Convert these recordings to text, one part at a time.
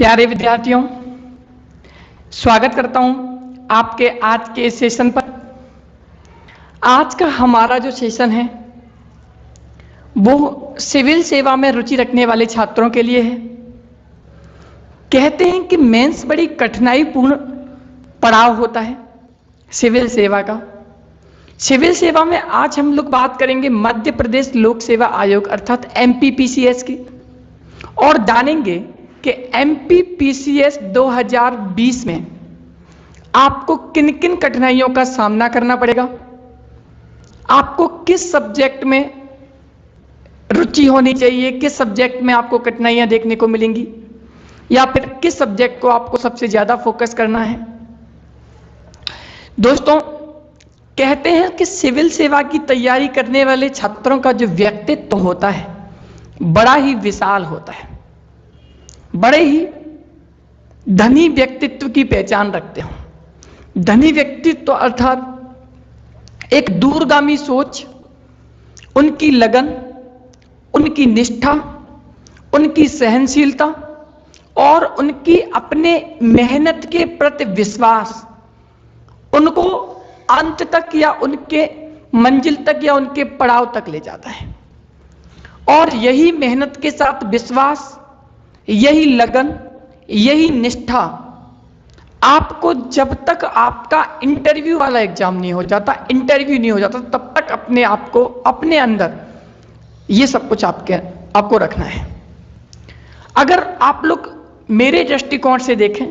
प्यारे विद्यार्थियों, स्वागत करता हूं आपके आज के सेशन पर। आज का हमारा जो सेशन है वो सिविल सेवा में रुचि रखने वाले छात्रों के लिए है। कहते हैं कि मेंस बड़ी कठिनाईपूर्ण पड़ाव होता है सिविल सेवा का। सिविल सेवा में आज हम लोग बात करेंगे मध्य प्रदेश लोक सेवा आयोग अर्थात MPPCS की, और जानेंगे कि MPPCS 2020 में आपको किन किन कठिनाइयों का सामना करना पड़ेगा, आपको किस सब्जेक्ट में रुचि होनी चाहिए, किस सब्जेक्ट में आपको कठिनाइयां देखने को मिलेंगी, या फिर किस सब्जेक्ट को आपको सबसे ज्यादा फोकस करना है। दोस्तों, कहते हैं कि सिविल सेवा की तैयारी करने वाले छात्रों का जो व्यक्तित्व होता है बड़ा ही विशाल होता है, बड़े ही धनी व्यक्तित्व की पहचान रखते हो। धनी व्यक्तित्व अर्थात एक दूरगामी सोच, उनकी लगन, उनकी निष्ठा, उनकी सहनशीलता और उनकी अपने मेहनत के प्रति विश्वास उनको अंत तक या उनके मंजिल तक या उनके पड़ाव तक ले जाता है। और यही मेहनत के साथ विश्वास, यही लगन, यही निष्ठा आपको जब तक आपका इंटरव्यू वाला एग्जाम नहीं हो जाता, इंटरव्यू नहीं हो जाता, तब तक अपने आप को अपने अंदर ये सब कुछ आपको रखना है। अगर आप लोग मेरे दृष्टिकोण से देखें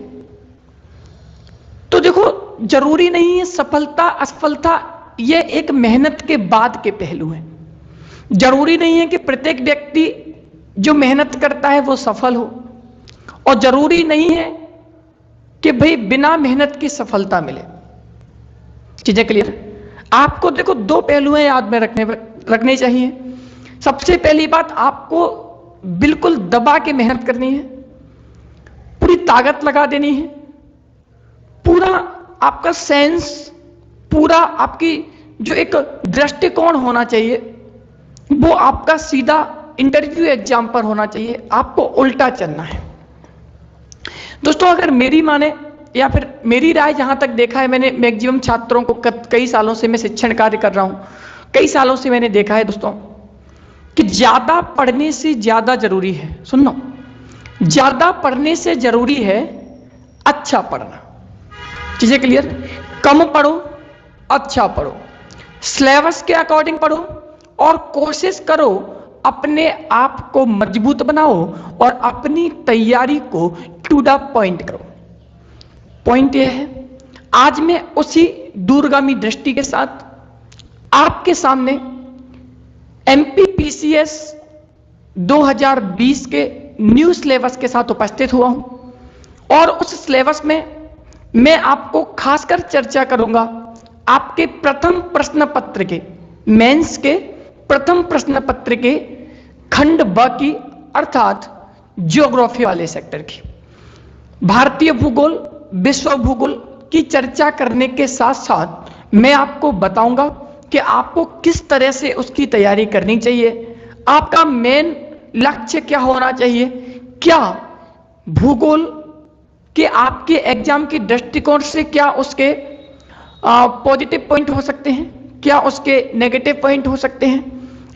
तो देखो, जरूरी नहीं है सफलता असफलता ये एक मेहनत के बाद के पहलू हैं। जरूरी नहीं है कि प्रत्येक व्यक्ति जो मेहनत करता है वो सफल हो, और जरूरी नहीं है कि भाई बिना मेहनत की सफलता मिले। चीजें क्लियर? आपको देखो दो पहलू हैं याद में रखने चाहिए। सबसे पहली बात, आपको बिल्कुल दबा के मेहनत करनी है, पूरी ताकत लगा देनी है, पूरा आपका सेंस, पूरा आपकी जो एक दृष्टिकोण होना चाहिए वो आपका सीधा इंटरव्यू एग्जाम पर होना चाहिए। आपको उल्टा चलना है। दोस्तों, अगर मेरी माने या फिर मेरी राय, जहां तक देखा है मैंने मैक्सिमम छात्रों को, कई सालों से मैं शिक्षण कार्य कर रहा हूं, कई सालों से मैंने देखा है दोस्तों कि ज्यादा पढ़ने से ज्यादा जरूरी है, सुनो, ज्यादा पढ़ने से जरूरी है अच्छा पढ़ना। चीजें क्लियर? कम पढ़ो, अच्छा पढ़ो, सिलेबस के अकॉर्डिंग पढ़ो और कोशिश करो अपने आप को मजबूत बनाओ और अपनी तैयारी को टू द पॉइंट करो। पॉइंट यह है, आज मैं उसी दूरगामी दृष्टि के साथ आपके सामने MPPCS 2020 के न्यू सिलेबस के साथ उपस्थित हुआ हूं, और उस सिलेबस में मैं आपको खासकर चर्चा करूंगा आपके प्रथम प्रश्न पत्र के, मेंस के प्रथम प्रश्न पत्र के खंड ब की अर्थात ज्योग्राफी वाले सेक्टर की, भारतीय भूगोल, विश्व भूगोल की चर्चा करने के साथ साथ मैं आपको बताऊंगा कि आपको किस तरह से उसकी तैयारी करनी चाहिए, आपका मेन लक्ष्य क्या होना चाहिए, क्या भूगोल के आपके एग्जाम की दृष्टिकोण से क्या उसके पॉजिटिव पॉइंट हो सकते हैं, क्या उसके नेगेटिव पॉइंट हो सकते हैं,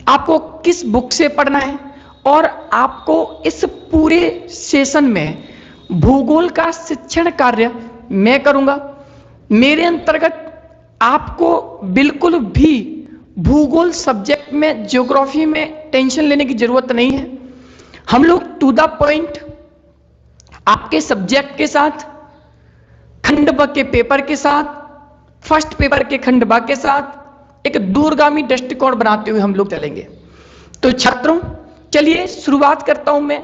आपको किस बुक से पढ़ना है, और आपको इस पूरे सेशन में भूगोल का शिक्षण कार्य मैं करूंगा। मेरे अंतर्गत आपको बिल्कुल भी भूगोल सब्जेक्ट में, ज्योग्राफी में टेंशन लेने की जरूरत नहीं है। हम लोग टू द पॉइंट आपके सब्जेक्ट के साथ, खंड ब के पेपर के साथ, फर्स्ट पेपर के खंड ब के साथ एक दूरगामी दृष्टिकोण बनाते हुए हम लोग चलेंगे। तो छात्रों, चलिए शुरुआत करता हूं मैं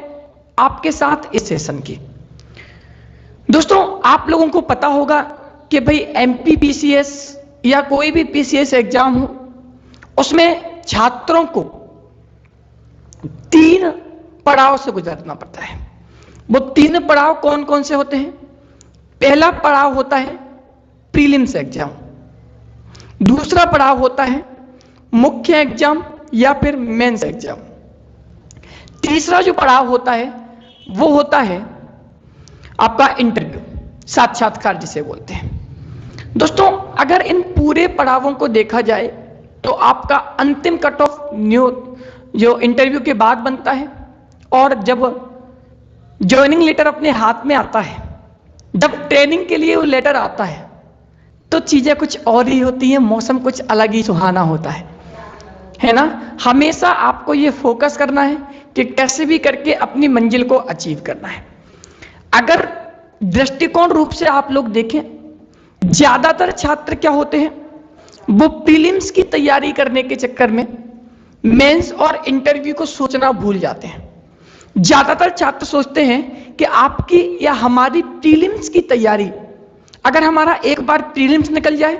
आपके साथ इस सेशन की। दोस्तों, आप लोगों को पता होगा कि भाई MPPCS या कोई भी PCS एग्जाम हो, उसमें छात्रों को 3 पड़ाव से गुजरना पड़ता है। वो 3 पड़ाव कौन कौन से होते हैं? पहला पड़ाव होता है प्रीलिम्स एग्जाम, दूसरा पड़ाव होता है मुख्य एग्जाम या फिर मेंस एग्जाम, तीसरा जो पड़ाव होता है वो होता है आपका इंटरव्यू, साक्षात्कार जिसे बोलते हैं। दोस्तों अगर इन पूरे पड़ावों को देखा जाए तो आपका अंतिम कट ऑफ जो इंटरव्यू के बाद बनता है, और जब ज्वाइनिंग लेटर अपने हाथ में आता है, जब ट्रेनिंग के लिए वो लेटर आता है, तो चीजें कुछ और ही होती हैं, मौसम कुछ अलग ही सुहाना होता है ना। हमेशा आपको ये फोकस करना है कि कैसे भी करके अपनी मंजिल को अचीव करना है। अगर दृष्टिकोण रूप से आप लोग देखें, ज्यादातर छात्र क्या होते हैं, वो प्रीलिम्स की तैयारी करने के चक्कर में मेंस और इंटरव्यू को सोचना भूल जाते हैं। ज्यादातर छात्र सोचते हैं कि आपकी या हमारी प्रीलिम्स की तैयारी, अगर हमारा एक बार प्रीलिम्स निकल जाए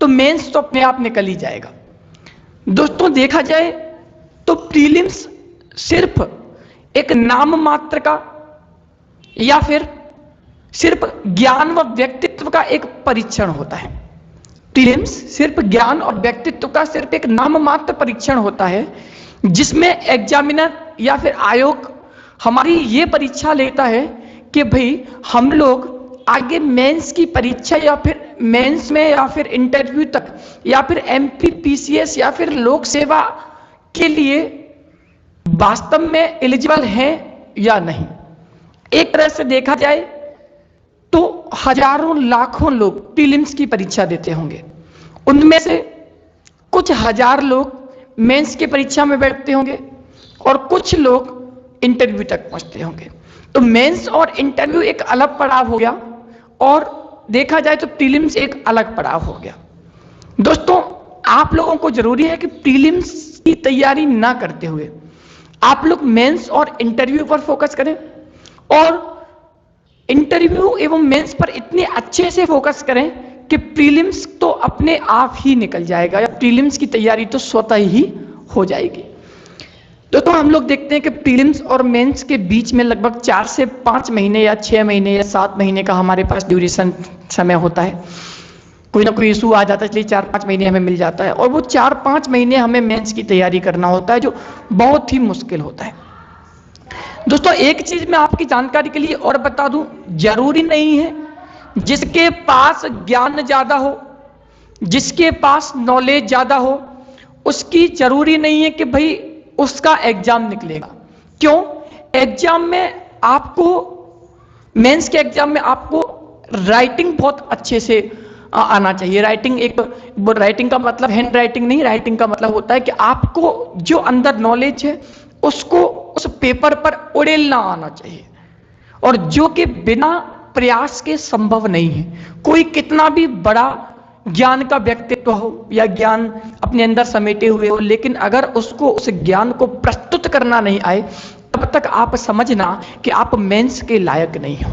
तो मेंस तो अपने आप निकल ही जाएगा। दोस्तों देखा जाए तो प्रीलिम्स सिर्फ एक नाम मात्र का या फिर सिर्फ ज्ञान व व्यक्तित्व का एक परीक्षण होता है। प्रीलिम्स सिर्फ ज्ञान और व्यक्तित्व का सिर्फ एक नाम मात्र परीक्षण होता है, जिसमें एग्जामिनर या फिर आयोग हमारी ये परीक्षा लेता है कि भाई हम लोग आगे मेंस की परीक्षा या फिर मेंस में या फिर इंटरव्यू तक या फिर एमपी पीसीएस या फिर लोक सेवा के लिए वास्तव में एलिजिबल हैं या नहीं। एक तरह से देखा जाए तो हजारों लाखों लोग प्रीलिम्स की परीक्षा देते होंगे, उनमें से कुछ हजार लोग मेंस की परीक्षा में बैठते होंगे और कुछ लोग इंटरव्यू तक पहुंचते होंगे। तो मेंस और इंटरव्यू एक अलग पड़ाव हो गया और देखा जाए तो प्रीलिम्स एक अलग पड़ाव हो गया। दोस्तों आप लोगों को जरूरी है कि प्रीलिम्स की तैयारी ना करते हुए आप लोग मेंस और इंटरव्यू पर फोकस करें, और इंटरव्यू एवं मेंस पर इतने अच्छे से फोकस करें कि प्रीलिम्स तो अपने आप ही निकल जाएगा या प्रीलिम्स की तैयारी तो स्वतः ही हो जाएगी। तो हम लोग देखते हैं कि प्रीलिम्स और मेंस के बीच में लगभग 4 से 5 महीने या 6 महीने या 7 महीने का हमारे पास ड्यूरेशन समय होता है। कोई ना कोई इशू आ जाता है, इसलिए 4-5 महीने हमें मिल जाता है, और वो 4-5 महीने हमें मेंस की तैयारी करना होता है, जो बहुत ही मुश्किल होता है। दोस्तों एक चीज मैं आपकी जानकारी के लिए और बता दूं, जरूरी नहीं है जिसके पास ज्ञान ज्यादा हो, जिसके पास नॉलेज ज्यादा हो, उसकी जरूरी नहीं है कि भाई उसका एग्जाम निकलेगा। क्यों? एग्जाम में आपको, मेंस के एग्जाम में आपको राइटिंग बहुत अच्छे से आना चाहिए। राइटिंग का मतलब हैंड राइटिंग नहीं, राइटिंग का मतलब होता है कि आपको जो अंदर नॉलेज है उसको उस पेपर पर उड़ेलना आना चाहिए, और जो कि बिना प्रयास के संभव नहीं है। कोई कितना भी बड़ा ज्ञान का व्यक्तित्व हो या ज्ञान अपने अंदर समेटे हुए हो, लेकिन अगर उसको उस ज्ञान को प्रस्तुत करना नहीं आए, तब तक आप समझना कि आप मेंस के लायक नहीं हो।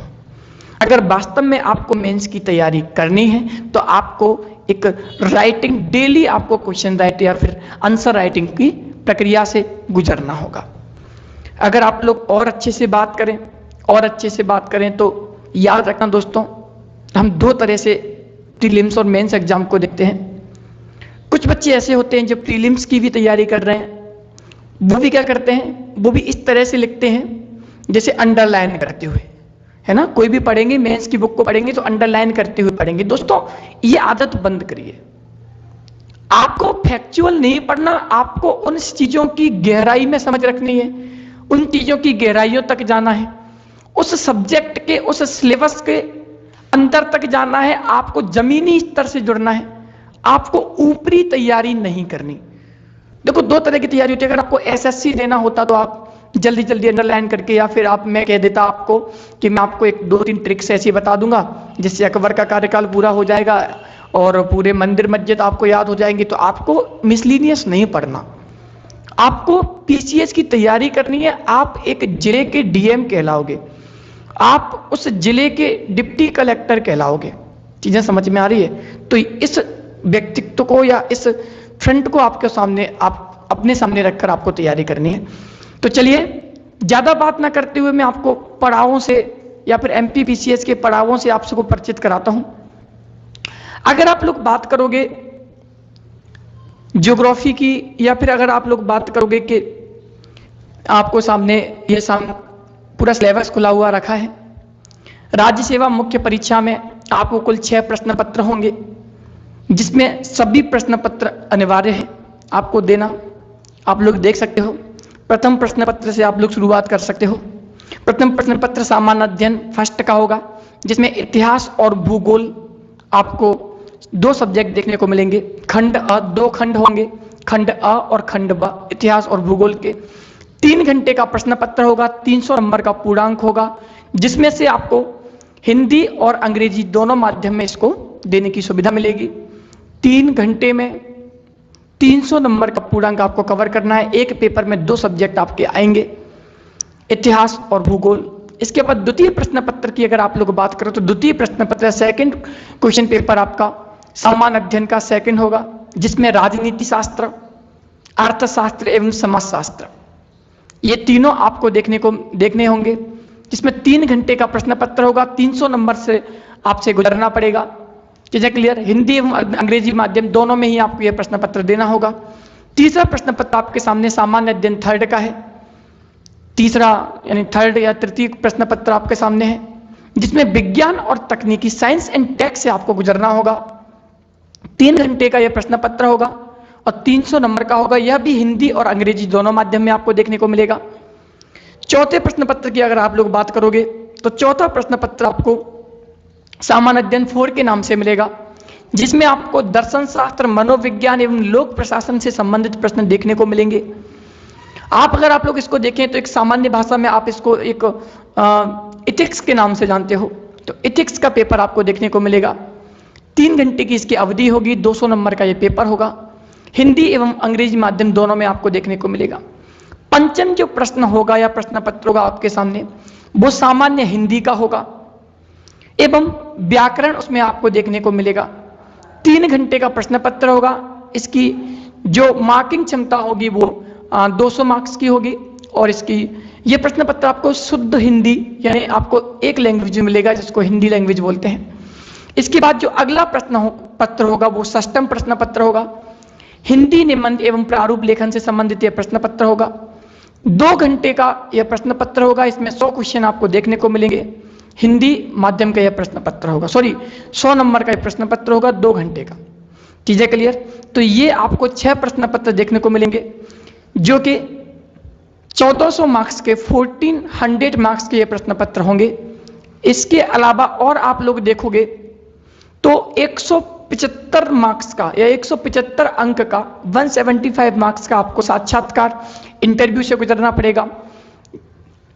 अगर वास्तव में आपको मेंस की तैयारी करनी है तो आपको एक राइटिंग, डेली आपको क्वेश्चन राइट या फिर आंसर राइटिंग की प्रक्रिया से गुजरना होगा। अगर आप लोग और अच्छे से बात करें तो याद रखना दोस्तों, हम 2 तरह से प्रीलिम्स और मेंस एग्जाम को देखते हैं। कुछ बच्चे ऐसे होते हैं जो प्रीलिम्स की भी तैयारी कर रहे हैं, वो भी क्या करते हैं, वो भी इस तरह से लिखते हैं जैसे अंडरलाइन करते हुए, है ना। कोई भी पढ़ेंगे, मेंस की बुक को पढ़ेंगे तो अंडरलाइन करते हुए पढ़ेंगे। दोस्तों ये आदत बंद करिए। आपको फैक्चुअल नहीं पढ़ना, आपको उन चीजों की गहराई में समझ रखनी है, उन चीजों की गहराइयों तक जाना है, उस सब्जेक्ट के, उस सिलेबस के अंदर तक जाना है। आपको जमीनी स्तर से जुड़ना है, आपको ऊपरी तैयारी नहीं करनी। देखो 2 तरह की तैयारी होती है। अगर आपको एसएससी देना होता तो आप जल्दी जल्दी अंडरलाइन करके, या फिर मैं कह देता आपको कि मैं आपको 1-2-3 ट्रिक्स ऐसी बता दूंगा जिससे अकबर का कार्यकाल पूरा हो जाएगा और पूरे मंदिर मस्जिद आपको याद हो जाएंगे। तो आपको मिसलीनियस नहीं पढ़ना, आपको पीसीएस की तैयारी करनी है। आप एक जिले के डीएम कहलाओगे, आप उस जिले के डिप्टी कलेक्टर कहलाओगे। चीजें समझ में आ रही है? तो इस व्यक्तित्व को या इस फ्रंट को आपके सामने, आप अपने सामने रखकर आपको तैयारी करनी है। तो चलिए ज्यादा बात ना करते हुए मैं आपको पड़ावों से या फिर एमपी पीसीएस के पड़ावों से आप सबको परिचित कराता हूं। अगर आप लोग बात करोगे ज्योग्राफी की, या फिर अगर आप लोग बात करोगे कि आपको सामने ये पूरा सिलेबस खुला हुआ रखा है, राज्य सेवा मुख्य परीक्षा में आपको कुल 6 प्रश्न पत्र होंगे, जिसमें सभी प्रश्न पत्र अनिवार्य है आपको देना। आप लोग देख सकते हो, प्रथम प्रश्न पत्र से आप लोग शुरुआत कर सकते हो। प्रथम प्रश्न पत्र सामान्य अध्ययन फर्स्ट का होगा, जिसमें इतिहास और भूगोल आपको 2 सब्जेक्ट देखने को मिलेंगे। खंड अ 2 खंड होंगे, खंड अ और खंड ब, इतिहास और भूगोल के 3 घंटे का प्रश्न पत्र होगा। 300 नंबर का पूर्णांक होगा, जिसमें से आपको हिंदी और अंग्रेजी दोनों माध्यम में इसको देने की सुविधा मिलेगी। 3 घंटे में 300 नंबर का पूर्णांक आपको कवर करना है। एक पेपर में 2 सब्जेक्ट आपके आएंगे, इतिहास और भूगोल। इसके बाद द्वितीय प्रश्न पत्र की अगर आप लोग बात करो तो द्वितीय प्रश्न पत्र सेकंड क्वेश्चन पेपर आपका सामान्य अध्ययन का सेकंड होगा, जिसमें राजनीति शास्त्र, अर्थशास्त्र एवं समाजशास्त्र ये तीनों आपको देखने होंगे, जिसमें 3 घंटे का प्रश्न पत्र होगा। 300 नंबर से आपसे गुजरना पड़ेगा। चीजें क्लियर? हिंदी एवं अंग्रेजी माध्यम दोनों में ही आपको यह प्रश्न पत्र देना होगा। तीसरा प्रश्न पत्र आपके सामने सामान्य अध्ययन थर्ड का है। तीसरा यानी थर्ड या तृतीय प्रश्न पत्र आपके सामने है, जिसमें विज्ञान और तकनीकी साइंस एंड टेक से आपको गुजरना होगा। 3 घंटे का यह प्रश्न पत्र होगा और 300 नंबर का होगा। यह भी हिंदी और अंग्रेजी दोनों माध्यम में आपको देखने को मिलेगा। चौथे प्रश्न पत्र की अगर आप लोग बात करोगे तो चौथा प्रश्न पत्र आपको सामान्य अध्ययन 4 के नाम से मिलेगा, जिसमें आपको दर्शन शास्त्र, मनोविज्ञान एवं लोक प्रशासन से संबंधित प्रश्न देखने को मिलेंगे। अगर आप लोग इसको देखें तो एक सामान्य भाषा में आप इसको एक इथिक्स के नाम से जानते हो, तो इथिक्स का पेपर आपको देखने को मिलेगा। 3 घंटे की इसकी अवधि होगी, 200 नंबर का ये पेपर होगा। हिंदी एवं अंग्रेजी माध्यम दोनों में आपको देखने को मिलेगा। पंचम जो प्रश्न होगा या प्रश्न पत्र होगा आपके सामने, वो सामान्य हिंदी का होगा एवं व्याकरण उसमें आपको देखने को मिलेगा। 3 घंटे का प्रश्न पत्र होगा। इसकी जो मार्किंग क्षमता होगी वो 200 मार्क्स की होगी और इसकी ये प्रश्न पत्र आपको शुद्ध हिंदी यानी आपको एक लैंग्वेज में मिलेगा, जिसको हिंदी लैंग्वेज बोलते हैं। इसके बाद जो अगला पत्र होगा वो षष्ठम प्रश्न पत्र होगा। हिंदी निबंध एवं प्रारूप लेखन से संबंधित यह प्रश्न पत्र होगा। 2 घंटे का यह प्रश्न पत्र होगा। इसमें 100 क्वेश्चन आपको देखने को मिलेंगे। हिंदी माध्यम का यह प्रश्न पत्र होगा, 100 नंबर का यह प्रश्न पत्र होगा 2 घंटे का। चीजें क्लियर? तो ये आपको 6 प्रश्न पत्र देखने को मिलेंगे, जो कि 1400 मार्क्स के 1400 मार्क्स के ये प्रश्न पत्र होंगे। इसके अलावा और आप लोग देखोगे तो 175 मार्क्स का या 175 अंक का 175 मार्क्स का आपको साक्षात्कार इंटरव्यू से गुजरना पड़ेगा।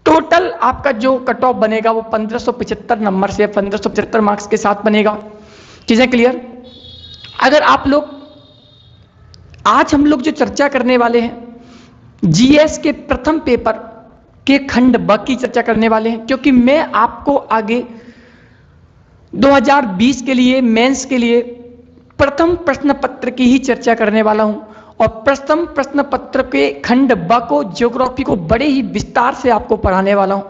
टोटल आपका जो कट ऑफ बनेगा वो 1575 नंबर से 1575 मार्क्स के साथ बनेगा। चीजें क्लियर? अगर आप लोग आज हम लोग जो चर्चा करने वाले हैं जीएस के प्रथम पेपर के खंड ब की चर्चा करने वाले हैं, क्योंकि मैं आपको आगे 2020 के लिए मेंस के लिए प्रथम प्रश्न पत्र की ही चर्चा करने वाला हूं और प्रथम प्रश्न पत्र के खंड ब को, ज्योग्राफी को बड़े ही विस्तार से आपको पढ़ाने वाला हूं,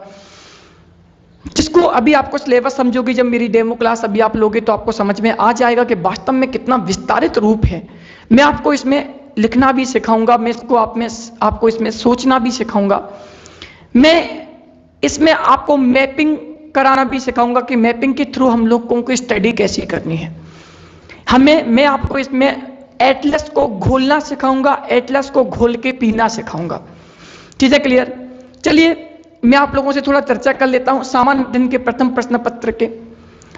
जिसको अभी आपको सिलेबस समझोगे जब मेरी डेमो क्लास अभी आप लोगे तो आपको समझ में आ जाएगा कि वास्तव में कितना विस्तारित रूप है। मैं आपको इसमें लिखना भी सिखाऊंगा, मैं इसको आपको इसमें सोचना भी सिखाऊंगा, मैं इसमें आपको मैपिंग कराना भी सिखाऊंगा कि मैपिंग के थ्रू हम लोगों को स्टडी कैसी करनी है। मैं आपको इसमें एटलस को घोलना सिखाऊंगा, एटलस को घोल के पीना सिखाऊंगा। ठीक है? क्लियर? चलिए मैं आप लोगों से थोड़ा चर्चा कर लेता हूं सामान्य अध्ययन के प्रथम प्रश्न पत्र के।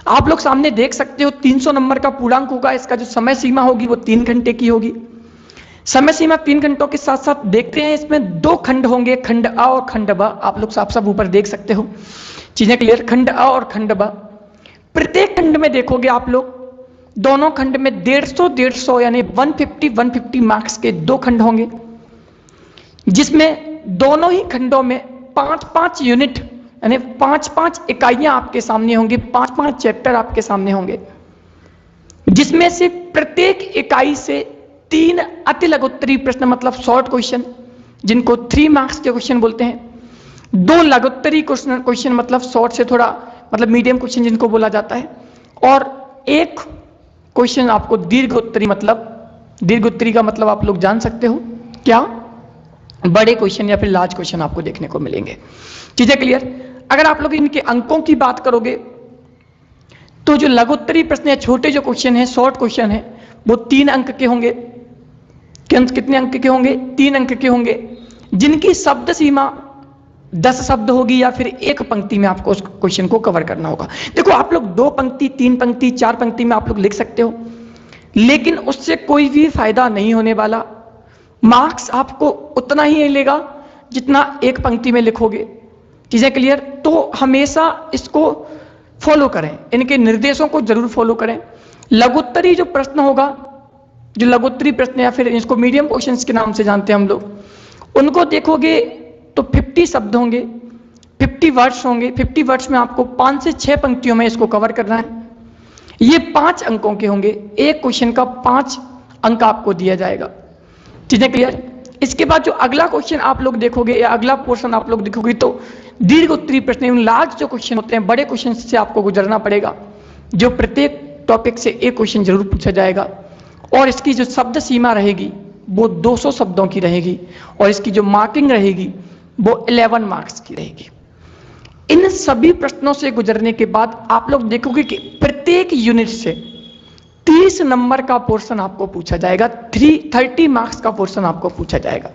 आप लोग सामने देख सकते हो 300 नंबर का पूर्णांक होगा। इसका जो समय सीमा होगी वो 3 घंटे की होगी। समय सीमा 3 घंटों के साथ साथ देखते हैं इसमें 2 खंड होंगे, खंड अ और खंड ब। आप लोग साफ साफ ऊपर देख सकते हो। चीजें क्लियर? खंड अ और खंड ब। प्रत्येक खंड में देखोगे आप लोग, दोनों खंड में 150 यानी 150 मार्क्स के 2 खंड होंगे, जिसमें दोनों ही खंडों में 5 यूनिट यानी 5 इकाइयां आपके सामने होंगी, 5 चैप्टर आपके सामने होंगे, जिसमें से प्रत्येक इकाई से 3 अति लघुत्तरी प्रश्न मतलब शॉर्ट क्वेश्चन, जिनको 3 मार्क्स के क्वेश्चन बोलते हैं, 2 लघुत्तरी क्वेश्चन मतलब शॉर्ट से थोड़ा मतलब मीडियम क्वेश्चन जिनको बोला जाता है, और 1 क्वेश्चन आपको दीर्घोत्तरी मतलब दीर्घोत्तरी का मतलब आप लोग जान सकते हो क्या, बड़े क्वेश्चन या फिर लार्ज क्वेश्चन आपको देखने को मिलेंगे। चीजें क्लियर? अगर आप लोग इनके अंकों की बात करोगे तो जो लघुत्तरी प्रश्न या छोटे जो क्वेश्चन है, शॉर्ट क्वेश्चन है, वो 3 अंक के होंगे। कितने अंक के होंगे? 3 अंक के होंगे, जिनकी शब्द सीमा 10 शब्द होगी या फिर एक पंक्ति में आपको उस क्वेश्चन को कवर करना होगा। देखो आप लोग 2 पंक्ति, 3 पंक्ति, 4 पंक्ति में आप लोग लिख सकते हो, लेकिन उससे कोई भी फायदा नहीं होने वाला। मार्क्स आपको उतना ही मिलेगा जितना एक पंक्ति में लिखोगे। चीजें क्लियर? तो हमेशा इसको फॉलो करें, इनके निर्देशों को जरूर फॉलो करें। लघुत्तरी जो प्रश्न होगा, जो लघुत्तरी प्रश्न या फिर इसको मीडियम क्वेश्चंस के नाम से जानते हैं हम लोग, उनको देखोगे तो 50 शब्द होंगे, 50 वर्ड्स होंगे। 50 वर्ड्स में आपको 5 से 6 पंक्तियों में इसको कवर करना है। ये 5 अंकों के होंगे, एक क्वेश्चन का 5 अंक आपको दिया जाएगा। चीजें क्लियर? इसके बाद जो अगला क्वेश्चन आप लोग देखोगे या अगला पोर्शन आप लोग देखोगे तो दीर्घ उत्तरी प्रश्न, लार्ज जो क्वेश्चन होते हैं, बड़े क्वेश्चन से आपको गुजरना पड़ेगा, जो प्रत्येक टॉपिक से एक क्वेश्चन जरूर पूछा जाएगा। और इसकी जो शब्द सीमा रहेगी वो 200 शब्दों की रहेगी, और इसकी जो मार्किंग रहेगी वो 11 मार्क्स की रहेगी। इन सभी प्रश्नों से गुजरने के बाद आप लोग देखोगे कि प्रत्येक यूनिट से 30 नंबर का पोर्शन आपको पूछा जाएगा, 30 मार्क्स का पोर्शन आपको पूछा जाएगा,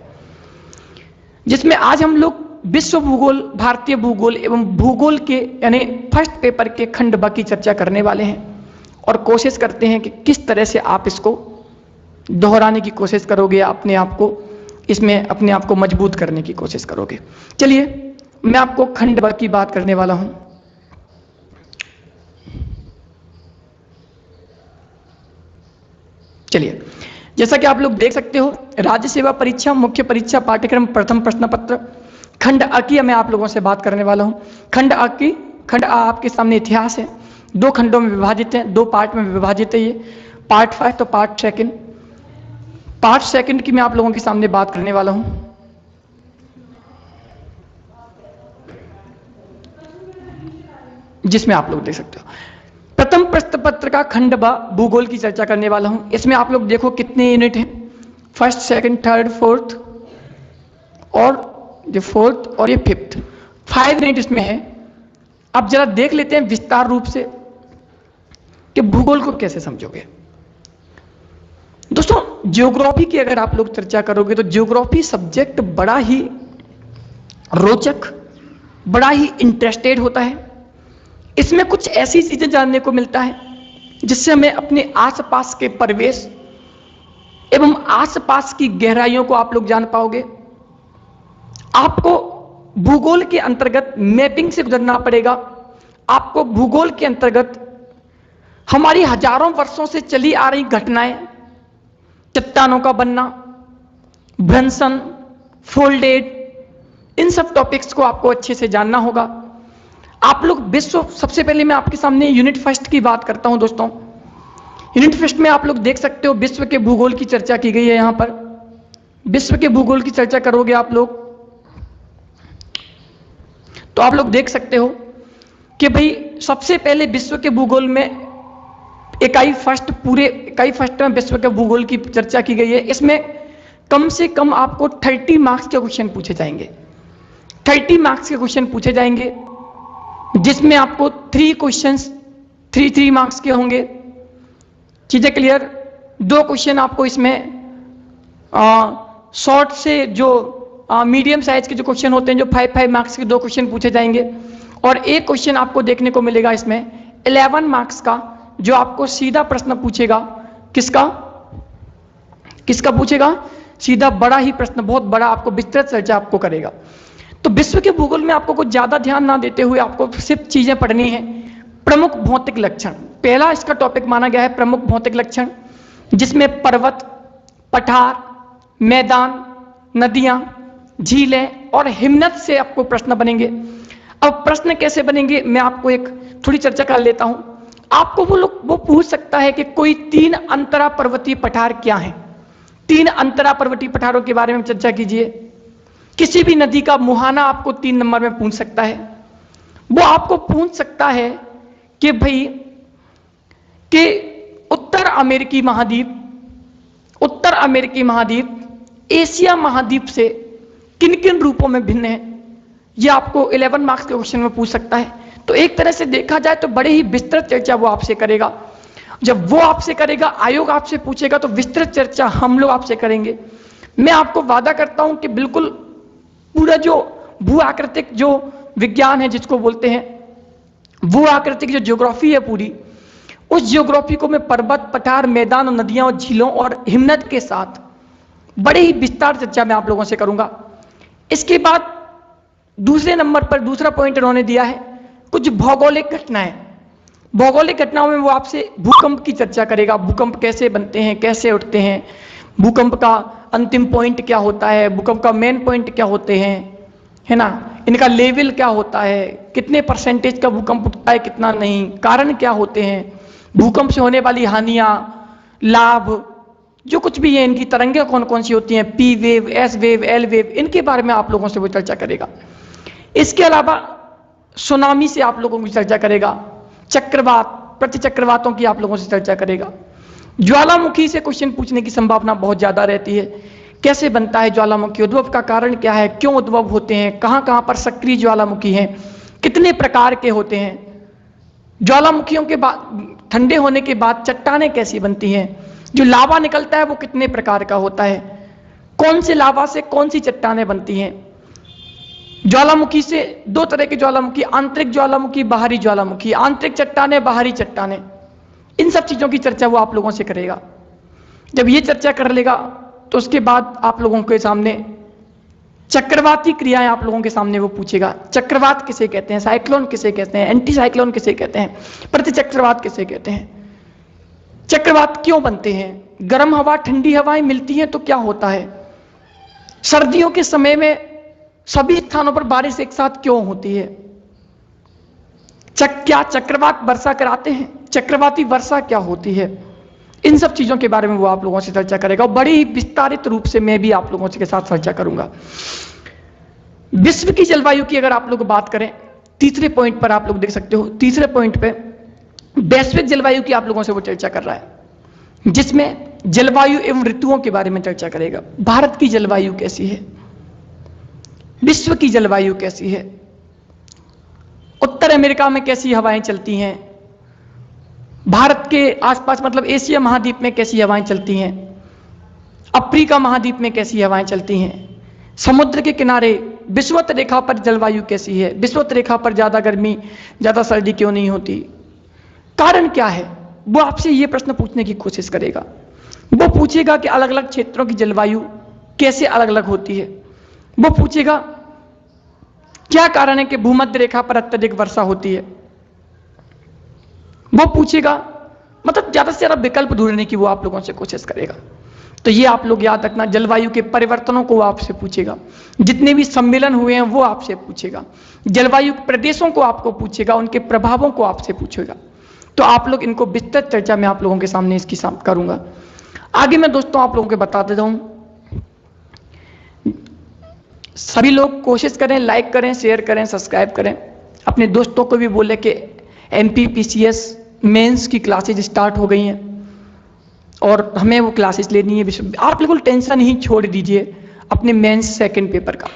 जिसमें आज हम लोग विश्व भूगोल, भारतीय भूगोल एवं भूगोल के यानी फर्स्ट पेपर के खंड ब की चर्चा करने वाले हैं, और कोशिश करते हैं कि किस तरह से आप इसको दोहराने की कोशिश करोगे, अपने आप को इसमें अपने आप को मजबूत करने की कोशिश करोगे। चलिए मैं आपको खंड ब की बात करने वाला हूं। चलिए, जैसा कि आप लोग देख सकते हो, राज्य सेवा परीक्षा मुख्य परीक्षा पाठ्यक्रम प्रथम प्रश्न पत्र खंड अ की मैं आप लोगों से बात करने वाला हूं। खंड अ आपके सामने इतिहास है, 2 खंडों में विभाजित है, 2 पार्ट में विभाजित है। ये पार्ट 5 तो पार्ट सेकंड की मैं आप लोगों के सामने बात करने वाला हूं। जिसमें आप लोग देख सकते हो प्रथम प्रश्न पत्र का खंड ब भूगोल की चर्चा करने वाला हूं। इसमें आप लोग देखो कितने यूनिट हैं, फर्स्ट, सेकंड, थर्ड, फोर्थ, और ये फोर्थ और ये फिफ्थ, 5 यूनिट इसमें है। अब जरा देख लेते हैं विस्तार रूप से कि भूगोल को कैसे समझोगे। दोस्तों, ज्योग्राफी की अगर आप लोग चर्चा करोगे तो ज्योग्राफी सब्जेक्ट बड़ा ही रोचक, बड़ा ही इंटरेस्टेड होता है। इसमें कुछ ऐसी चीजें जानने को मिलता है जिससे हमें अपने आसपास के परिवेश एवं आसपास की गहराइयों को आप लोग जान पाओगे। आपको भूगोल के अंतर्गत मैपिंग से गुजरना पड़ेगा। आपको भूगोल के अंतर्गत हमारी हजारों वर्षों से चली आ रही घटनाएं, चट्टानों का बनना, भ्रंशन, फोल्डेड, इन सब टॉपिक्स को आपको अच्छे से जानना होगा। आप लोग विश्व, सबसे पहले मैं आपके सामने यूनिट फर्स्ट की बात करता हूं। दोस्तों, यूनिट फर्स्ट में आप लोग देख सकते हो विश्व के भूगोल की चर्चा की गई है। यहां पर विश्व के भूगोल की चर्चा करोगे आप लोग तो आप लोग देख सकते हो कि भाई सबसे पहले विश्व के भूगोल में इकाई फर्स्ट में विश्व के भूगोल की चर्चा की गई है। इसमें कम से कम आपको 30 मार्क्स के क्वेश्चन पूछे जाएंगे, 30 मार्क्स के क्वेश्चन पूछे जाएंगे, जिसमें आपको 3 क्वेश्चंस 3 मार्क्स के होंगे। चीजें क्लियर? 2 क्वेश्चन आपको इसमें शॉर्ट से जो मीडियम साइज के जो क्वेश्चन होते हैं, जो 5 मार्क्स के 2 क्वेश्चन पूछे जाएंगे, और एक क्वेश्चन आपको देखने को मिलेगा इसमें 11 मार्क्स का, जो आपको सीधा प्रश्न पूछेगा। किसका पूछेगा? सीधा बड़ा ही प्रश्न, बहुत बड़ा, आपको विस्तृत चर्चा आपको करेगा। तो विश्व के भूगोल में आपको कुछ ज्यादा ध्यान ना देते हुए आपको सिर्फ चीजें पढ़नी है। प्रमुख भौतिक लक्षण, पहला इसका टॉपिक माना गया है प्रमुख भौतिक लक्षण, जिसमें पर्वत, पठार, मैदान, नदियां, झीलें और हिमनद से आपको प्रश्न बनेंगे। अब प्रश्न कैसे बनेंगे मैं आपको एक थोड़ी चर्चा कर लेता हूं। आपको वो पूछ सकता है कि कोई 3 अंतरा पर्वतीय पठार क्या है, 3 अंतरा पर्वतीय पठारों के बारे में चर्चा कीजिए। किसी भी नदी का मुहाना आपको 3 नंबर में पूछ सकता है। वो आपको पूछ सकता है कि भाई कि उत्तर अमेरिकी महाद्वीप एशिया महाद्वीप से किन किन रूपों में भिन्न है। ये आपको 11 मार्क्स के क्वेश्चन में पूछ सकता है। तो एक तरह से देखा जाए तो बड़े ही विस्तृत चर्चा वो आपसे करेगा। जब वो आपसे करेगा, आयोग आपसे पूछेगा, तो विस्तृत चर्चा हम लोग आपसे करेंगे। मैं आपको वादा करता हूं कि बिल्कुल पूरा जो भू आकृतिक जो विज्ञान है जिसको बोलते हैं, भू आकृतिक जो ज्योग्राफी है पूरी, उस ज्योग्राफी को मैं पर्वत, पठार, मैदान और नदियां और झीलों और हिमनद के साथ बड़े ही विस्तार चर्चा मैं आप लोगों से करूंगा। इसके बाद दूसरे नंबर पर दूसरा पॉइंट उन्होंने दिया है कुछ भौगोलिक घटनाएं। भौगोलिक घटनाओं में वो आपसे भूकंप की चर्चा करेगा। भूकंप कैसे बनते हैं, कैसे उठते हैं, भूकंप का अंतिम पॉइंट क्या होता है, भूकंप का मेन पॉइंट क्या होते हैं, है ना, इनका लेवल क्या होता है, कितने परसेंटेज का भूकंप उठता है, कितना नहीं, कारण क्या होते हैं, भूकंप से होने वाली हानियां, लाभ, जो कुछ भी है, इनकी तरंगें कौन कौन सी होती हैं, P wave, S wave, L wave, इनके बारे में आप लोगों से वो चर्चा करेगा। इसके अलावा सुनामी से आप लोगों की चर्चा करेगा, चक्रवात, प्रतिचक्रवातों की आप लोगों से चर्चा करेगा। ज्वालामुखी से क्वेश्चन पूछने की संभावना बहुत ज्यादा रहती है। कैसे बनता है ज्वालामुखी, उद्भव का कारण क्या है, क्यों उद्भव होते हैं, कहां कहां पर सक्रिय ज्वालामुखी हैं, कितने प्रकार के होते हैं, ज्वालामुखियों के बाद ठंडे होने के बाद चट्टानें कैसी बनती हैं, जो लावा निकलता है वो कितने प्रकार का होता है, कौन से लावा से कौन सी चट्टानें बनती हैं। ज्वालामुखी से दो तरह के ज्वालामुखी, आंतरिक ज्वालामुखी, बाहरी ज्वालामुखी, आंतरिक चट्टानें, बाहरी चट्टानें, इन सब चीजों की चर्चा वो आप लोगों से करेगा। जब ये चर्चा कर लेगा तो उसके बाद आप लोगों के सामने चक्रवाती क्रियाएं आप लोगों के सामने वो पूछेगा। चक्रवात किसे कहते हैं, साइक्लोन किसे कहते हैं, एंटी साइक्लोन किसे कहते हैं, प्रतिचक्रवात किसे कहते हैं, चक्रवात क्यों बनते हैं, गर्म हवा ठंडी हवाएं मिलती हैं तो क्या होता है, सर्दियों के समय में सभी स्थानों पर बारिश एक साथ क्यों होती है, क्या चक्रवात वर्षा कराते हैं, चक्रवाती वर्षा क्या होती है, इन सब चीजों के बारे में वो आप लोगों से चर्चा करेगा। और बड़ी ही विस्तारित रूप से मैं भी आप लोगों के साथ चर्चा करूंगा। विश्व की जलवायु की अगर आप लोग बात करें, तीसरे पॉइंट पर आप लोग देख सकते हो, तीसरे पॉइंट पे वैश्विक जलवायु की आप लोगों से वो चर्चा कर रहा है, जिसमें जलवायु एवं ऋतुओं के बारे में चर्चा करेगा। भारत की जलवायु कैसी है, विश्व की जलवायु कैसी है, उत्तर अमेरिका में कैसी हवाएं चलती हैं, भारत के आसपास मतलब एशिया महाद्वीप में कैसी हवाएं चलती हैं, अफ्रीका महाद्वीप में कैसी हवाएं चलती हैं, समुद्र के किनारे विषुवत रेखा पर जलवायु कैसी है, विषुवत रेखा पर ज्यादा गर्मी ज्यादा सर्दी क्यों नहीं होती, कारण क्या है, वो आपसे ये प्रश्न पूछने की कोशिश करेगा। वो पूछेगा कि अलग अलग क्षेत्रों की जलवायु कैसे अलग अलग होती है, वो पूछेगा क्या कारण है कि भूमध्य रेखा पर अत्यधिक वर्षा होती है, वो पूछेगा, मतलब ज्यादा से ज्यादा विकल्प ढूंढने की वो आप लोगों से कोशिश करेगा। तो ये आप लोग याद रखना, जलवायु के परिवर्तनों को वो आपसे पूछेगा, जितने भी सम्मेलन हुए हैं वो आपसे पूछेगा, जलवायु प्रदेशों को आपको पूछेगा, उनके प्रभावों को आपसे पूछेगा। तो आप लोग इनको विस्तृत चर्चा में आप लोगों के सामने इसकी करूंगा। आगे मैं दोस्तों आप लोगों को बता देता हूं, सभी लोग कोशिश करें, लाइक करें, शेयर करें, सब्सक्राइब करें, अपने दोस्तों को भी बोले कि MPPCS मेंस की क्लासेज स्टार्ट हो गई हैं और हमें वो क्लासेस लेनी है। आप बिल्कुल टेंशन ही छोड़ दीजिए अपने मेंस सेकंड पेपर का।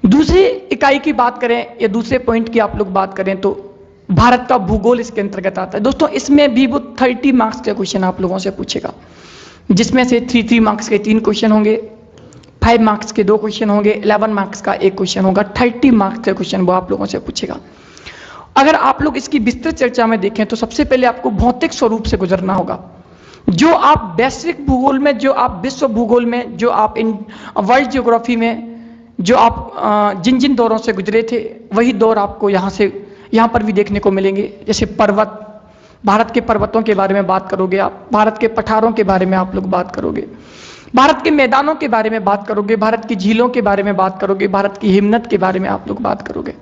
दूसरी इकाई की बात करें या दूसरे पॉइंट की आप लोग बात करें तो भारत का भूगोल इसके अंतर्गत आता है। दोस्तों इसमें भी वो 30 मार्क्स के क्वेश्चन आप लोगों से पूछेगा, जिसमें से 3 मार्क्स के 3 क्वेश्चन होंगे, 5 मार्क्स के 2 क्वेश्चन होंगे, 11 मार्क्स का 1 क्वेश्चन होगा, 30 मार्क्स के क्वेश्चन वो आप लोगों से पूछेगा। अगर आप लोग इसकी विस्तृत चर्चा में देखें तो सबसे पहले आपको भौतिक स्वरूप से गुजरना होगा। जो आप वैश्विक भूगोल में, जो आप विश्व भूगोल में, जो आप इन वर्ल्ड ज्योग्राफी में जो आप जिन जिन दौरों से गुजरे थे वही दौर आपको यहाँ पर भी देखने को मिलेंगे। जैसे पर्वत, भारत के पर्वतों के बारे में बात करोगे आप, भारत के पठारों के बारे में आप लोग बात करोगे, भारत के मैदानों के बारे में बात करोगे, भारत की झीलों के बारे में बात करोगे, भारत की हिमनद के बारे में आप लोग बात करोगे।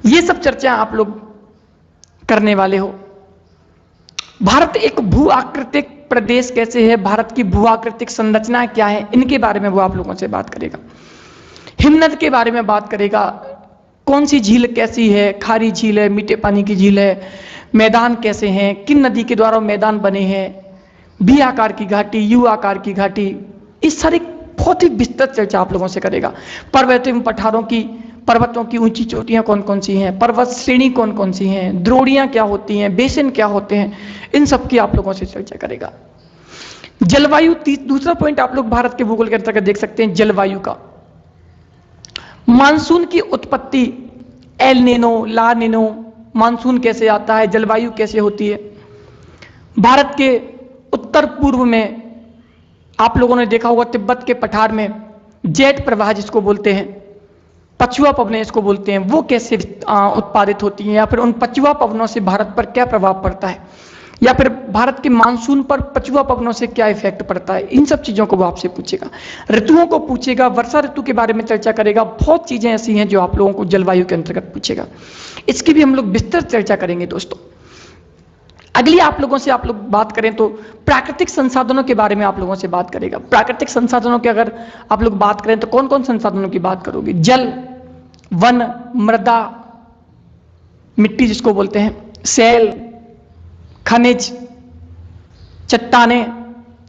ये सब चर्चा आप लोग करने वाले हो। भारत एक भू आकृतिक प्रदेश कैसे है, भारत की भू आकृतिक संरचना क्या है, इनके बारे में वो आप लोगों से बात करेगा। हिमनद के बारे में बात करेगा, कौन सी झील कैसी है, खारी झील है, मीठे पानी की झील है, मैदान कैसे हैं, किन नदी के द्वारा मैदान बने हैं, बी आकार की घाटी, यू आकार की घाटी, इस सारी बहुत ही विस्तृत चर्चा आप लोगों से करेगा। पर्वत एवं पठारों की पर्वतों की ऊंची चोटियां कौन कौन सी हैं, पर्वत श्रेणी कौन कौन सी हैं, द्रोणियां क्या होती हैं, बेसिन क्या होते हैं, इन सब की आप लोगों से चर्चा करेगा। जलवायु, दूसरा पॉइंट आप लोग भारत के भूगोल के अंतर्गत देख सकते हैं, जलवायु का। मानसून की उत्पत्ति, एल नीनो, ला नीनो, मानसून कैसे आता है, जलवायु कैसे होती है। भारत के उत्तर पूर्व में आप लोगों ने देखा होगा तिब्बत के पठार में जेट प्रवाह जिसको बोलते हैं, पछुआ पवनें इसको बोलते हैं, वो कैसे उत्पादित होती हैं, या फिर उन पछुआ पवनों से भारत पर क्या प्रभाव पड़ता है, या फिर भारत के मानसून पर पछुआ पवनों से क्या इफेक्ट पड़ता है। इन सब चीजों को वो आपसे पूछेगा। ऋतुओं को पूछेगा, वर्षा ऋतु के बारे में चर्चा करेगा। बहुत चीजें ऐसी हैं जो आप लोगों को जलवायु के अंतर्गत पूछेगा। इसकी भी हम लोग विस्तृत चर्चा करेंगे दोस्तों। अगली आप लोगों से आप लोग बात करें तो प्राकृतिक संसाधनों के बारे में आप लोगों से बात करेगा। प्राकृतिक संसाधनों की अगर आप लोग बात करें तो कौन कौन संसाधनों की बात करोगे? जल, वन, मृदा, मिट्टी जिसको बोलते हैं, सेल, खनिज, चट्टाने,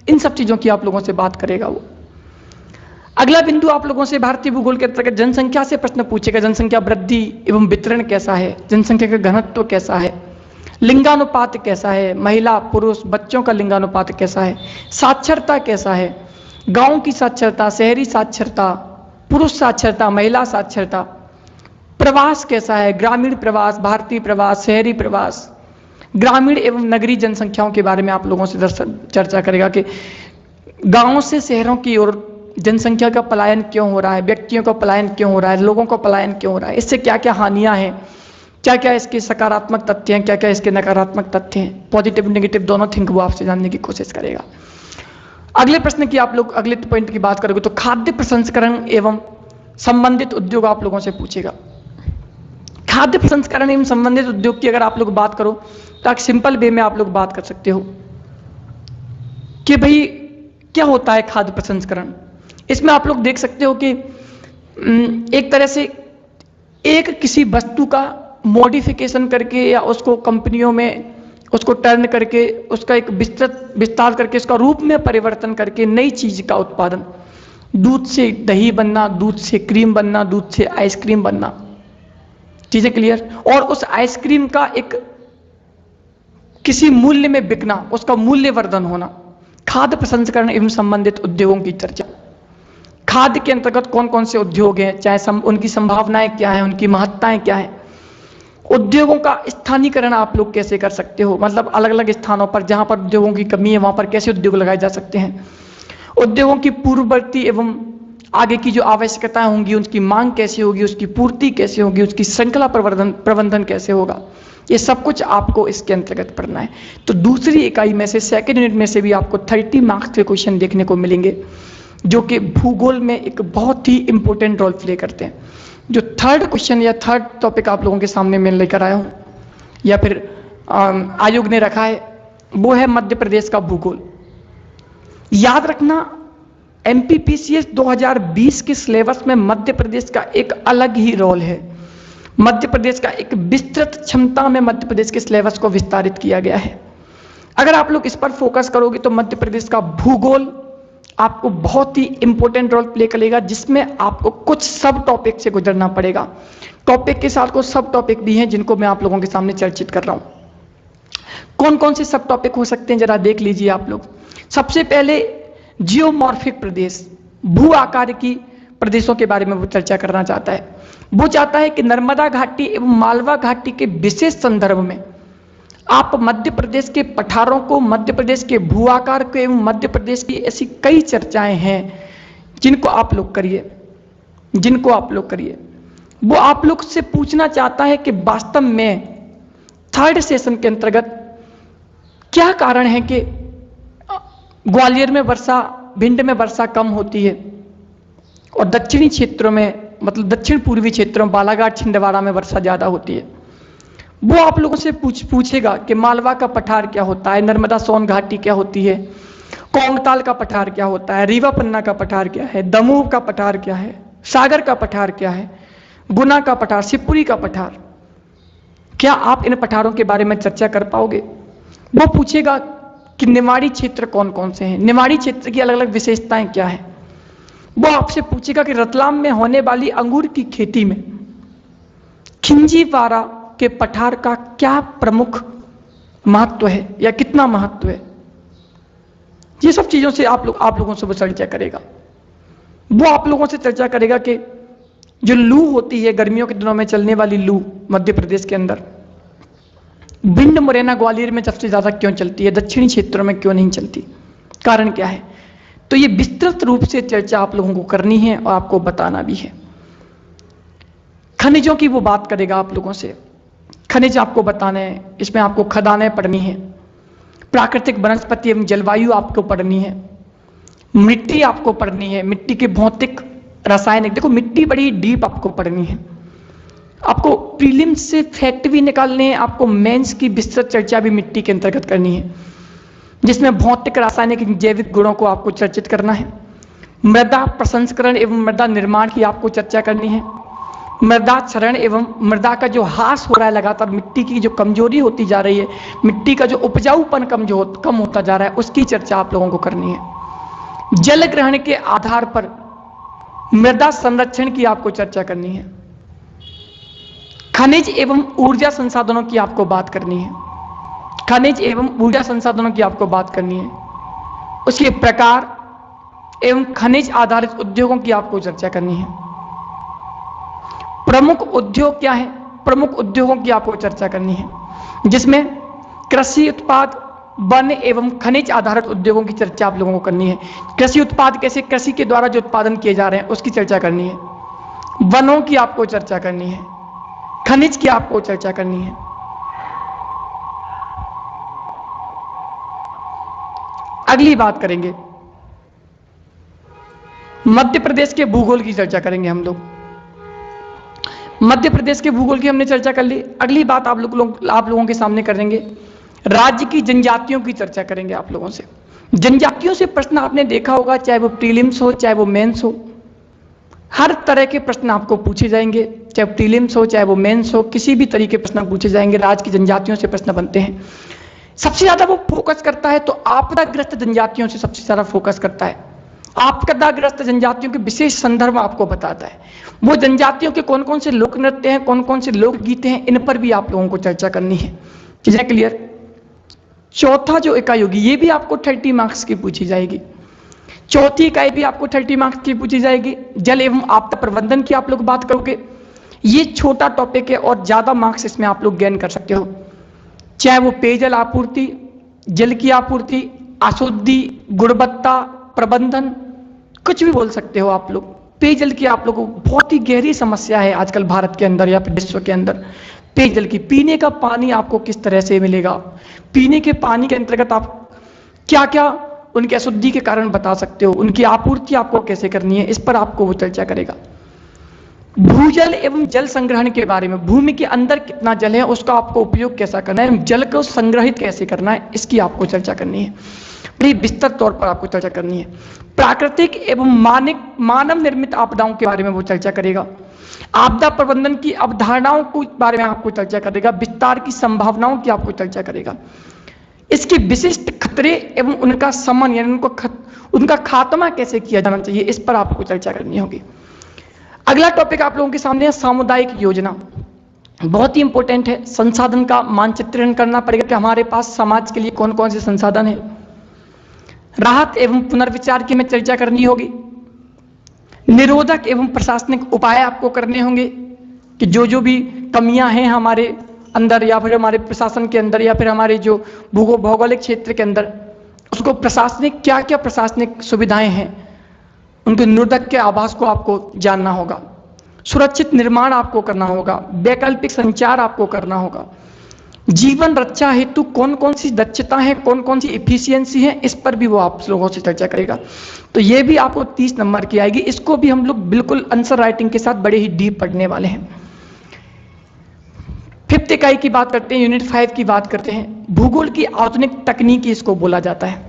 इन सब चीजों की आप लोगों से बात करेगा वो। अगला बिंदु आप लोगों से भारतीय भूगोल के अंतर्गत जनसंख्या से प्रश्न पूछेगा। जनसंख्या वृद्धि एवं वितरण कैसा है, जनसंख्या का घनत्व कैसा है, लिंगानुपात कैसा है, महिला पुरुष बच्चों का लिंगानुपात कैसा है, साक्षरता कैसा है, गांव की साक्षरता, शहरी साक्षरता, पुरुष साक्षरता, महिला साक्षरता, प्रवास कैसा है, ग्रामीण प्रवास, भारतीय प्रवास, शहरी प्रवास, ग्रामीण एवं नगरीय जनसंख्याओं के बारे में आप लोगों से चर्चा करेगा कि गांवों से शहरों की ओर जनसंख्या का पलायन क्यों हो रहा है, व्यक्तियों का पलायन क्यों हो रहा है, लोगों का पलायन क्यों हो रहा है, इससे क्या क्या हानियां हैं, क्या क्या इसके सकारात्मक तथ्य हैं, क्या क्या इसके नकारात्मक तथ्य हैं, पॉजिटिव नेगेटिव दोनों थिंक वो आपसे जानने की कोशिश करेगा। अगले प्रश्न की आप लोग अगले पॉइंट की बात करोगे तो खाद्य प्रसंस्करण एवं संबंधित उद्योग आप लोगों से पूछेगा। खाद्य प्रसंस्करण एवं संबंधित उद्योग की अगर आप लोग बात करो तो एक सिंपल वे में आप लोग बात कर सकते हो कि भाई क्या होता है खाद्य प्रसंस्करण। इसमें आप लोग देख सकते हो कि एक तरह से एक किसी वस्तु का मॉडिफिकेशन करके या उसको कंपनियों में उसको टर्न करके उसका एक विस्तार करके उसका रूप में परिवर्तन करके नई चीज का उत्पादन, दूध से दही बनना, दूध से क्रीम बनना, दूध से आइसक्रीम बनना, चीजें क्लियर, और उस आइसक्रीम का एक किसी मूल्य में बिकना, उसका मूल्यवर्धन होना। खाद्य प्रसंस्करण एवं संबंधित उद्योगों की चर्चा। खाद्य के अंतर्गत कौन कौन से उद्योग हैं, चाहे उनकी संभावनाएं क्या हैं, उनकी महत्ताएं क्या हैं। उद्योगों का स्थानीयकरण आप लोग कैसे कर सकते हो, मतलब अलग अलग स्थानों पर जहां पर उद्योगों की कमी है वहां पर कैसे उद्योग लगाए जा सकते हैं। उद्योगों की पूर्ववर्ती एवं आगे की जो आवश्यकताएं होंगी उनकी मांग कैसे होगी, उसकी पूर्ति कैसे होगी, उसकी श्रृंखला प्रबंधन कैसे होगा, ये सब कुछ आपको इसके अंतर्गत पढ़ना है। तो दूसरी इकाई में से सेकेंड यूनिट में से भी आपको 30 मार्क्स के क्वेश्चन देखने को मिलेंगे जो कि भूगोल में एक बहुत ही इंपॉर्टेंट रोल प्ले करते हैं। जो थर्ड क्वेश्चन या थर्ड टॉपिक आप लोगों के सामने मैं लेकर आया हूं या फिर आयोग ने रखा है वो है मध्य प्रदेश का भूगोल। याद रखना एमपीपीसीएस 2020 के सिलेबस में मध्य प्रदेश का एक अलग ही रोल है। मध्य प्रदेश का एक विस्तृत क्षमता में मध्य प्रदेश के सिलेबस को विस्तारित किया गया है। अगर आप लोग इस पर फोकस करोगे तो मध्य प्रदेश का भूगोल आपको बहुत ही इंपॉर्टेंट रोल प्ले करेगा, जिसमें आपको कुछ सब टॉपिक से गुजरना पड़ेगा। टॉपिक के साथ कुछ सब टॉपिक भी हैं जिनको मैं आप लोगों के सामने चर्चित कर रहा हूं। कौन कौन से सब टॉपिक हो सकते हैं जरा देख लीजिए आप लोग। सबसे पहले जियोमॉर्फिक प्रदेश, भू आकार की प्रदेशों के बारे में वो चर्चा करना चाहता है। वो चाहता है कि नर्मदा घाटी एवं मालवा घाटी के विशेष संदर्भ में आप मध्य प्रदेश के पठारों को, मध्य प्रदेश के भू आकार को एवं मध्य प्रदेश की ऐसी कई चर्चाएं हैं जिनको आप लोग करिए। वो आप लोग से पूछना चाहता है कि वास्तव में थर्ड सेशन के अंतर्गत क्या कारण है कि ग्वालियर में वर्षा, भिंड में वर्षा कम होती है और दक्षिणी क्षेत्रों में, मतलब दक्षिण पूर्वी क्षेत्रों बालाघाट छिंदवाड़ा में वर्षा ज्यादा होती है। वो आप लोगों से पूछेगा कि मालवा का पठार क्या होता है, नर्मदा सोन घाटी क्या होती है, कोंगताल का पठार क्या होता है, रीवा पन्ना का पठार क्या है, दमोह का पठार क्या है, सागर का पठार क्या है, गुना का पठार, शिवपुरी का पठार, क्या आप इन पठारों के बारे में चर्चा कर पाओगे। वो पूछेगा कि निवाड़ी क्षेत्र कौन कौन से हैं, निवाड़ी क्षेत्र की अलग अलग विशेषताएं क्या है। वो आपसे पूछेगा कि रतलाम में होने वाली अंगूर की खेती में खिंजीवारा के पठार का क्या प्रमुख महत्व है या कितना महत्व है, ये सब चीजों से आप लोगों से वो चर्चा करेगा। वो आप लोगों से चर्चा करेगा कि जो लू होती है गर्मियों के दिनों में चलने वाली लू मध्य प्रदेश के अंदर, भिंड, मुरैना, ग्वालियर में सबसे ज्यादा क्यों चलती है, दक्षिणी क्षेत्रों में क्यों नहीं चलती, कारण क्या है। तो ये विस्तृत रूप से चर्चा आप लोगों को करनी है और आपको बताना भी है। खनिजों की वो बात करेगा आप लोगों से, खनिज आपको बताने हैं, इसमें आपको खदानें पढ़नी है, प्राकृतिक वनस्पति एवं जलवायु आपको पढ़नी है, मिट्टी आपको पढ़नी है, मिट्टी के भौतिक रासायनिक, देखो मिट्टी बड़ी डीप आपको पढ़नी है। आपको प्रीलिम्स से फैक्ट भी निकालने हैं, आपको मेंस की विस्तृत चर्चा भी मिट्टी के अंतर्गत करनी है, जिसमें भौतिक, रासायनिक, जैविक गुणों को आपको चर्चित करना है। मृदा प्रसंस्करण एवं मृदा निर्माण की आपको चर्चा करनी है। मृदा क्षरण एवं मृदा का जो ह्रास हो रहा है लगातार, मिट्टी की जो कमजोरी होती जा रही है, मिट्टी का जो उपजाऊपन कम होता जा रहा है, उसकी चर्चा आप लोगों को करनी है। जल ग्रहण के आधार पर मृदा संरक्षण की आपको चर्चा करनी है। खनिज एवं ऊर्जा संसाधनों की आपको बात करनी है, खनिज एवं ऊर्जा संसाधनों की आपको बात करनी है। उसके प्रकार एवं खनिज आधारित उद्योगों की आपको चर्चा करनी है। प्रमुख उद्योग क्या है, प्रमुख उद्योगों की आपको चर्चा करनी है, जिसमें कृषि उत्पाद, वन एवं खनिज आधारित उद्योगों की चर्चा आप लोगों को करनी है। कृषि उत्पाद कैसे, कृषि के द्वारा जो उत्पादन किए जा रहे हैं उसकी चर्चा करनी है। वनों की आपको चर्चा करनी है, खनिज की आपको चर्चा करनी है। अगली बात करेंगे मध्य प्रदेश के भूगोल की चर्चा करेंगे हम लोग। मध्य प्रदेश के भूगोल की हमने चर्चा कर ली। अगली बात आप लोगों के सामने करेंगे, राज्य की जनजातियों की चर्चा करेंगे आप लोगों से। जनजातियों से प्रश्न आपने देखा होगा, चाहे वो प्रीलिम्स हो चाहे वो मेंस हो, हर तरह के प्रश्न आपको पूछे जाएंगे, चाहे प्रीलिम्स हो चाहे वो मेंस हो, किसी भी तरीके के प्रश्न पूछे जाएंगे। राज्य की जनजातियों से प्रश्न बनते हैं। सबसे ज्यादा वो फोकस करता है तो आपदाग्रस्त जनजातियों से सबसे ज्यादा फोकस करता है। आपदाग्रस्त जनजातियों के विशेष संदर्भ आपको बताता है। वो जनजातियों के कौन कौन से लोक नृत्य हैं, कौन कौन से लोकगीत हैं, इन पर भी आप लोगों को चर्चा करनी है। चीजें क्लियर। चौथा जो इकाई होगी ये भी आपको 30 मार्क्स की पूछी जाएगी। चौथी इकाई भी आपको 30 मार्क्स की पूछी जाएगी। जल एवं आपदा प्रबंधन की आप लोग बात करोगे। ये छोटा टॉपिक है और ज्यादा मार्क्स इसमें आप लोग गेन कर सकते हो, चाहे वो पेयजल आपूर्ति, जल की आपूर्ति, अशुद्धि, गुणवत्ता प्रबंधन, कुछ भी बोल सकते हो आप लोग। पेयजल की आप लोगों को बहुत ही गहरी समस्या है आजकल भारत के अंदर या फिर विश्व के अंदर। पेयजल की, पीने का पानी आपको किस तरह से मिलेगा, पीने के पानी के अंतर्गत आप क्या क्या उनकी अशुद्धि के कारण बता सकते हो, उनकी आपूर्ति आपको कैसे करनी है, इस पर आपको वो चर्चा करेगा। भूजल एवं जल संग्रहण के बारे में, भूमि के अंदर कितना जल है उसका आपको उपयोग कैसा करना है, जल को संग्रहित कैसे करना है, इसकी आपको चर्चा करनी है। बड़ी विस्तृत तौर पर आपको चर्चा करनी है। प्राकृतिक एवं मानव निर्मित आपदाओं के बारे में वो चर्चा करेगा। आपदा प्रबंधन की अवधारणाओं के बारे में आपको चर्चा करेगा। विस्तार की संभावनाओं की आपको चर्चा करेगा। इसके विशिष्ट खतरे एवं उनका समन यानी उनका खात्मा कैसे किया जाना चाहिए, इस पर आपको चर्चा करनी होगी। अगला टॉपिक आप लोगों के सामने है सामुदायिक योजना। बहुत ही इंपॉर्टेंट है। संसाधन का मानचित्रण करना पड़ेगा कि हमारे पास समाज के लिए कौन कौन से संसाधन है। राहत एवं पुनर्विचार की हमें चर्चा करनी होगी। निरोधक एवं प्रशासनिक उपाय आपको करने होंगे कि जो भी कमियां हैं हमारे अंदर या फिर हमारे प्रशासन के अंदर या फिर हमारे जो भौगोलिक क्षेत्र के अंदर, उसको प्रशासनिक क्या क्या प्रशासनिक सुविधाएं हैं उनके निरोधक के आभास को आपको जानना होगा। सुरक्षित निर्माण आपको करना होगा। वैकल्पिक संचार आपको करना होगा। जीवन रक्षा हेतु कौन कौन सी दक्षता है, कौन कौन सी इफिशियंसी है, इस पर भी वो आप लोगों से चर्चा करेगा। तो ये भी आपको 30 नंबर की आएगी। इसको भी हम लोग बिल्कुल आंसर राइटिंग के साथ बड़े ही डीप पढ़ने वाले हैं। 5th इकाई की बात करते हैं, यूनिट 5 की बात करते हैं। भूगोल की आधुनिक तकनीकी इसको बोला जाता है।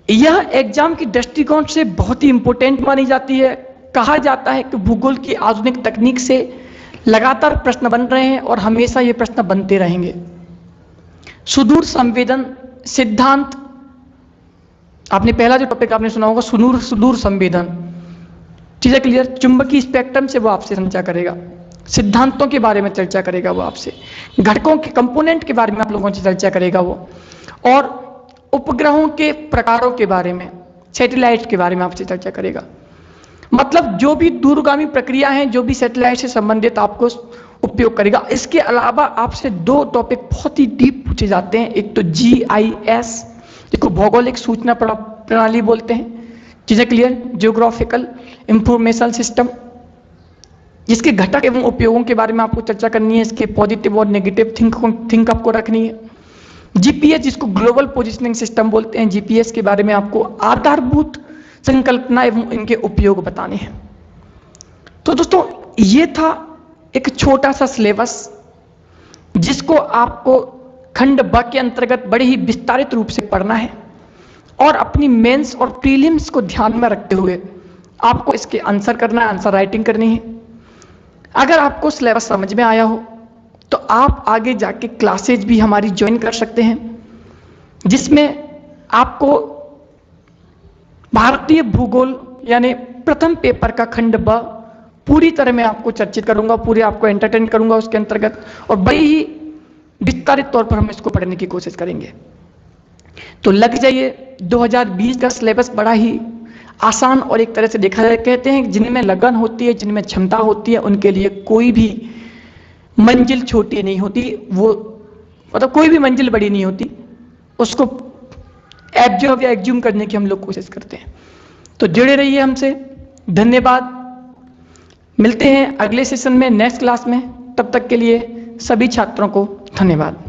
यह एग्जाम की दृष्टिकोण से बहुत ही इंपॉर्टेंट मानी जाती है। कहा जाता है कि भूगोल की आधुनिक तकनीक से लगातार प्रश्न बन रहे हैं और हमेशा ये प्रश्न बनते रहेंगे। सुदूर संवेदन सिद्धांत, आपने पहला जो टॉपिक आपने सुना होगा सुदूर संवेदन, चीजें क्लियर। चुंबकीय स्पेक्ट्रम से वो आपसे चर्चा करेगा। सिद्धांतों के बारे में चर्चा करेगा वो आपसे, घटकों के कंपोनेंट के बारे में आप लोगों से चर्चा करेगा वो, और उपग्रहों के प्रकारों के बारे में, सैटेलाइट के बारे में आपसे चर्चा करेगा। मतलब जो भी दूरगामी प्रक्रिया है, जो भी सैटेलाइट से संबंधित आपको उपयोग करेगा। इसके अलावा आपसे 2 टॉपिक बहुत ही डीप पूछे जाते हैं। एक तो GIS, जिसको भौगोलिक सूचना प्रणाली बोलते हैं, चीजें क्लियर, जियोग्राफिकल इंफॉर्मेशन सिस्टम, जिसके घटक एवं उपयोगों के बारे में आपको चर्चा करनी है, इसके पॉजिटिव और नेगेटिव थिंक आपको रखनी है। GPS, जिसको ग्लोबल पोजिशनिंग सिस्टम बोलते हैं, GPS के बारे में आपको आधारभूत संकल्पना एवं इनके उपयोग बताने हैं। तो दोस्तों ये था एक छोटा सा सिलेबस, जिसको आपको खंड ब के अंतर्गत बड़े ही विस्तारित रूप से पढ़ना है, और अपनी मेंस और प्रीलिम्स को ध्यान में रखते हुए आपको इसके आंसर करना है, आंसर राइटिंग करनी है। अगर आपको सिलेबस समझ में आया हो तो आप आगे जाके क्लासेज भी हमारी ज्वाइन कर सकते हैं, जिसमें आपको भारतीय भूगोल यानी प्रथम पेपर का खंड ब पूरी तरह मैं आपको चर्चित करूंगा, पूरे आपको एंटरटेन करूंगा उसके अंतर्गत, और बड़ी ही विस्तारित तौर पर हम इसको पढ़ने की कोशिश करेंगे। तो लग जाइए, 2020 का सिलेबस बड़ा ही आसान और एक तरह से देखा जाए, कहते हैं जिनमें लगन होती है, जिनमें क्षमता होती है, उनके लिए कोई भी मंजिल छोटी नहीं होती, वो मतलब कोई भी मंजिल बड़ी नहीं होती, उसको एब्जॉर्ब या एग्ज्यूम करने की हम लोग कोशिश करते हैं। तो जुड़े रहिए हमसे, धन्यवाद। मिलते हैं अगले सेशन में, नेक्स्ट क्लास में। तब तक के लिए सभी छात्रों को धन्यवाद।